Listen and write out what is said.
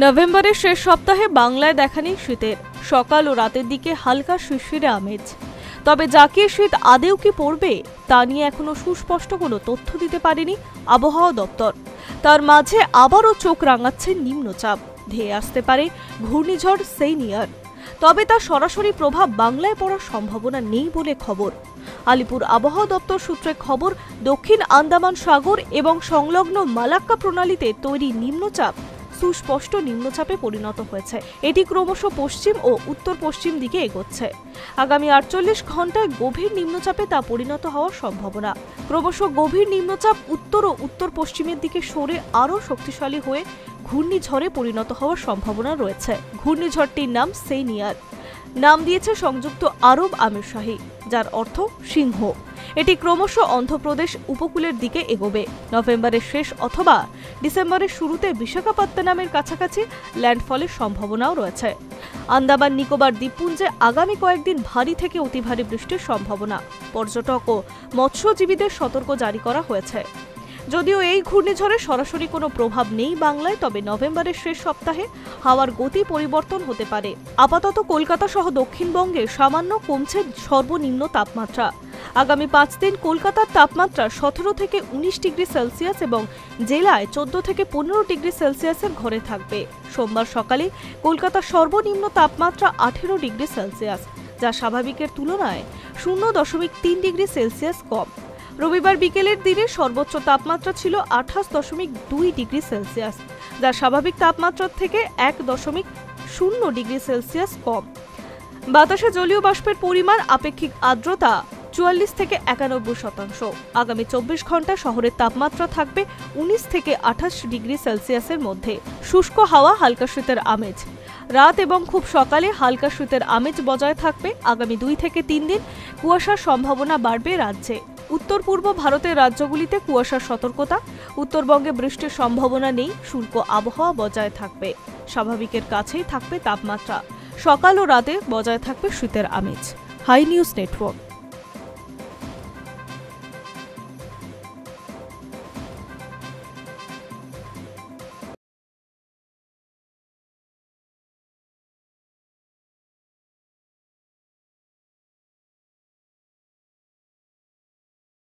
নভেম্বরের শেষ সপ্তাহে বাংলায় দেখা নেই শীতের। সকাল ও রাতের দিকে হালকা শিশিরে আমেজ। তবে জাকিয়ে শীত আদেও কি পড়বে তা নিয়ে এখনো সুস্পষ্ট কোনো তথ্য দিতে পারেনি আবহাওয়া দপ্তর। তার মাঝে আবারও চোখ রাঙাচ্ছে নিম্নচাপ, ধেয়ে আসতে পারে ঘূর্ণিঝড় সেইনিয়ার। তবে তার সরাসরি প্রভাব বাংলায় পড়ার সম্ভাবনা নেই বলে খবর। আলিপুর আবহাওয়া দপ্তর সূত্রে খবর, দক্ষিণ আন্দামান সাগর এবং সংলগ্ন মালাক্কা প্রণালীতে তৈরি নিম্নচাপ সুস্পষ্ট নিম্নচাপে পরিণত হয়েছে। এটি ক্রমশ পশ্চিম ও উত্তর পশ্চিম দিকে এগোচ্ছে। আগামী ৪৮ ঘন্টায় গভীর নিম্নচাপে তা পরিণত হওয়ার সম্ভাবনা। ক্রমশ গভীর নিম্নচাপ উত্তর ও উত্তর পশ্চিমের দিকে সরে আরও শক্তিশালী হয়ে ঘূর্ণিঝড়ে পরিণত হওয়ার সম্ভাবনা রয়েছে। ঘূর্ণিঝড়টির নাম সেইনিয়ার। নাম দিয়েছে সংযুক্ত আরব আমিরশাহী, যার অর্থ সিংহ। এটি ক্রমশ অন্ধ্রপ্রদেশ উপকূলের দিকে এগোবে। নভেম্বরের শেষ অথবা ডিসেম্বরের শুরুতে বিশাখাপত্তনমের কাছাকাছি ল্যান্ডফলের সম্ভাবনাও রয়েছে। আন্দামান নিকোবর দ্বীপপুঞ্জে আগামী কয়েকদিন ভারী থেকে অতি ভারী বৃষ্টির সম্ভাবনা। পর্যটক ও মৎস্যজীবীদের সতর্ক জারি করা হয়েছে। যদিও এই ঘূর্ণিঝড়ের সরাসরি কোনো প্রভাব নেই বাংলায়, তবে নভেম্বরের শেষ সপ্তাহে হাওয়ার গতি পরিবর্তন হতে পারে। আপাতত কলকাতা সহ দক্ষিণবঙ্গে সামান্য কমছে সর্বনিম্ন তাপমাত্রা। আগামী ৫ দিন কলকাতার তাপমাত্রা ১৭ থেকে ১৯ ডিগ্রি সেলসিয়াস এবং জেলায় ১৪ থেকে ১৫ ডিগ্রি সেলসিয়াসের ঘরে থাকবে। সোমবার সকালে কলকাতার সর্বনিম্ন তাপমাত্রা ১৮ ডিগ্রি সেলসিয়াস, যা স্বাভাবিকের তুলনায় ০.৩ ডিগ্রি সেলসিয়াস কম। রবিবার বিকেলের দিনে সর্বোচ্চ তাপমাত্রা ছিল ২৮.২ ডিগ্রি সেলসিয়াস, যা স্বাভাবিক তাপমাত্রার থেকে ১.০ ডিগ্রি সেলসিয়াস কম। বাতাসে জলীয় বাষ্পের পরিমাণ, আপেক্ষিক আর্দ্রতা ৪৪ থেকে ৯১%। আগামী ২৪ ঘন্টা শহরের তাপমাত্রা থাকবে ১৯ থেকে ২৮ ডিগ্রি সেলসিয়াসের মধ্যে। শুষ্ক হাওয়া, হালকা শীতের আমেজ। রাত এবং খুব সকালে হালকা শীতের আমেজ বজায় থাকবে। আগামী ২ থেকে ৩ দিন কুয়াশার সম্ভাবনা বাড়বে রাজ্যে। উত্তর পূর্ব ভারতের রাজ্যগুলিতে কুয়াশার সতর্কতা। উত্তরবঙ্গে বৃষ্টির সম্ভাবনা নেই। শুষ্ক আবহাওয়া বজায় থাকবে। স্বাভাবিকের কাছেই থাকবে তাপমাত্রা। সকাল ও রাতে বজায় থাকবে শীতের আমেজ। Hi News network.